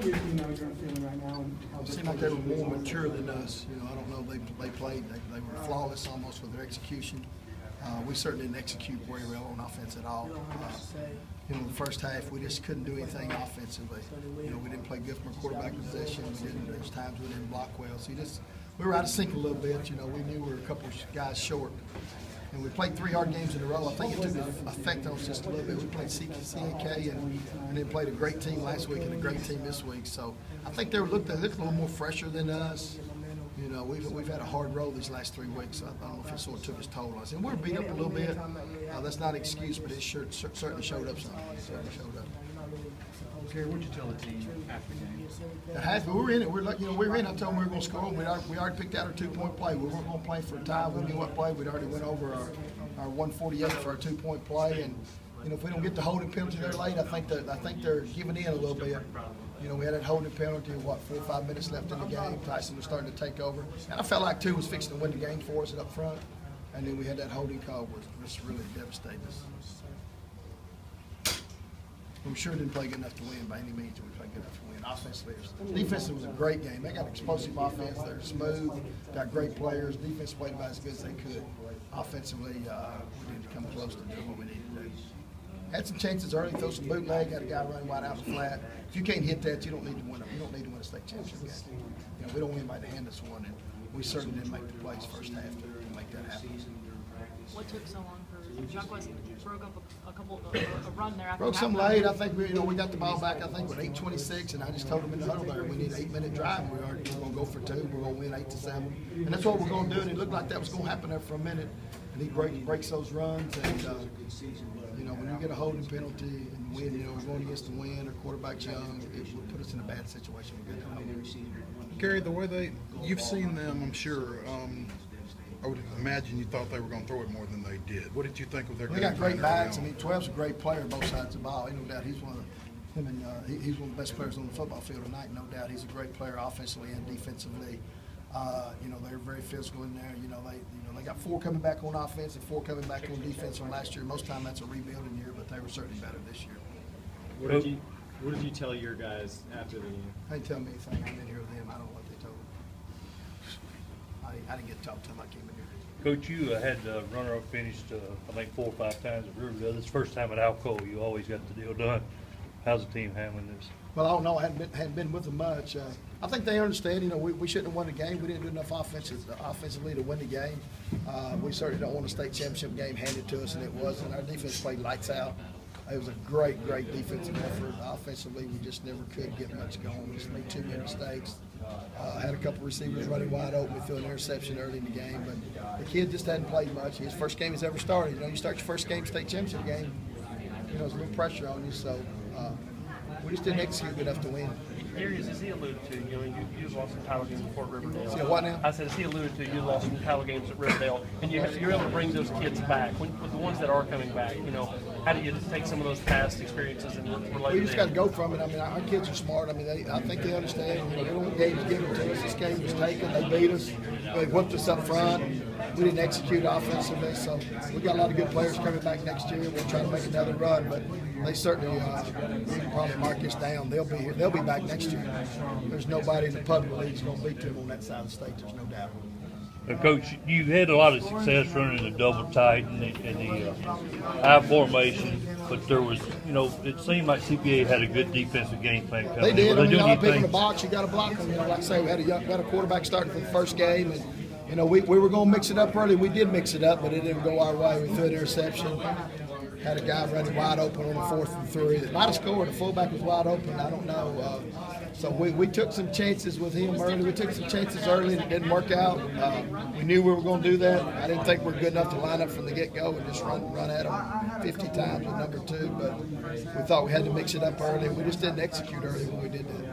your feeling right now? It seemed like they were more mature than us. You know, I don't know. They played. They were flawless almost with their execution. We certainly didn't execute very well on offense at all. You know, the first half we just couldn't do anything offensively. You know, we didn't play good from a quarterback possession. There's times we didn't block well. So we were out of sync a little bit. You know, we knew we were a couple of guys short. And we played 3 hard games in a row. I think it took an effect on us just a little bit. We played CNK and then played a great team last week and a great team this week. So I think they looked a little more fresher than us. You know, we've had a hard road these last 3 weeks. So I don't know if it sort of took its toll on us. And we're beat up a little bit. That's not an excuse, but it certainly showed up something. It certainly showed up. Gary, what did you tell the team after the game? At half, we were in it. We were in. I told them we were going to score. We already picked out our 2-point play. We weren't going to play for a tie. We knew what play. We'd already went over our 148 for our 2-point play. And you know, if we don't get the holding penalty there late, I think they're giving in a little bit. You know, we had that holding penalty. 4 or 5 minutes left in the game. Tyson was starting to take over, and I felt like two was fixing to win the game for us up front. And then we had that holding call, which really devastated us. We sure didn't play good enough to win by any means. We played good enough to win. Offensively, defensively was a great game. They got explosive offense. They're smooth. Got great players. Defense played about as good as they could. Offensively, we didn't come close to doing what we needed to do. Had some chances early. Throw some bootleg. Had a guy running wide out the flat. If you can't hit that, you don't need to win. You don't need to win a state championship game. You know, we don't win by the hand us one, and we certainly didn't make the plays first half to make that happen. What took so long for Jacques? Broke up a run there after broke some late. I think we got the ball back. I think with 8:26, and I just told them in the huddle there we need an 8-minute drive. We're going to go for 2. We're going to win 8-7, and that's what we're going to do. And it looked like that was going to happen there for a minute. And he breaks those runs, and you know, when you get a holding penalty and win, you know, we're going against the wind. Our quarterback's young. It will put us in a bad situation. Gary, the way you've seen them, I'm sure. I would imagine you thought they were going to throw it more than they did. What did you think of their game? They got great backs. I mean, 12's a great player on both sides of the ball. Ain't no doubt he's one of he's one of the best players on the football field tonight. No doubt he's a great player offensively and defensively. You know, they're very physical in there. You know, they got 4 coming back on offense and 4 coming back on defense from last year. Most time that's a rebuilding year, but they were certainly better this year. What did you tell your guys after the game? They didn't tell me anything. I didn't hear them. I don't know what they told me. I didn't get to talk to them. I came in here. Coach, you had the runner-up finished, I think 4 or 5 times at Riverdale. This is the first time at Alcoa. You always got the deal done. How's the team handling this? Well, I don't know. I hadn't been with them much. I think they understand. You know, we shouldn't have won the game. We didn't do enough offensively to win the game. We certainly don't want a state championship game handed to us, and it wasn't. Our defense played lights out. It was a great defensive effort. Offensively, we just never could get much going. We just made too many mistakes. Had a couple receivers running wide open. We threw an interception early in the game, but the kid just hadn't played much. His first game he's ever started. You know, you start your first game state championship game, you know, there's a little pressure on you. So we just didn't execute enough to win. Gary, as he alluded to, you know, you lost some title games at Fort Riverdale. See what now? I said, as he alluded to, you lost some title games at Riverdale, and you're able to bring those kids back. With the ones that are coming back, you know, how do you take some of those past experiences and relate? We just got to go from it. I mean, our kids are smart. I mean, I think they understand. You know, we don't want games given to us. This game was taken. They beat us. They whipped us up front. We didn't execute offensively, so we got a lot of good players coming back next year. We'll try to make another run, but they certainly we can probably mark this down. They'll be here. They'll be back next year. There's nobody in the public league that's going to beat them on that side of the state. There's no doubt. Coach, you had a lot of success running the double tight and the high formation, but there was, you know, it seemed like CPA had a good defensive game plan coming. They did. I mean, you know, pick in the box, you got to block them. You know, like I say, we had a quarterback starting for the first game, and you know, we were going to mix it up early. We did mix it up, but it didn't go our way. We threw an interception. Had a guy running wide open on the 4th and 3 that might have scored. The fullback was wide open. I don't know. So we took some chances with him early. We took some chances early and it didn't work out. We knew we were going to do that. I didn't think we were good enough to line up from the get-go and just run at him 50 times with number 2. But we thought we had to mix it up early. We just didn't execute early when we did that.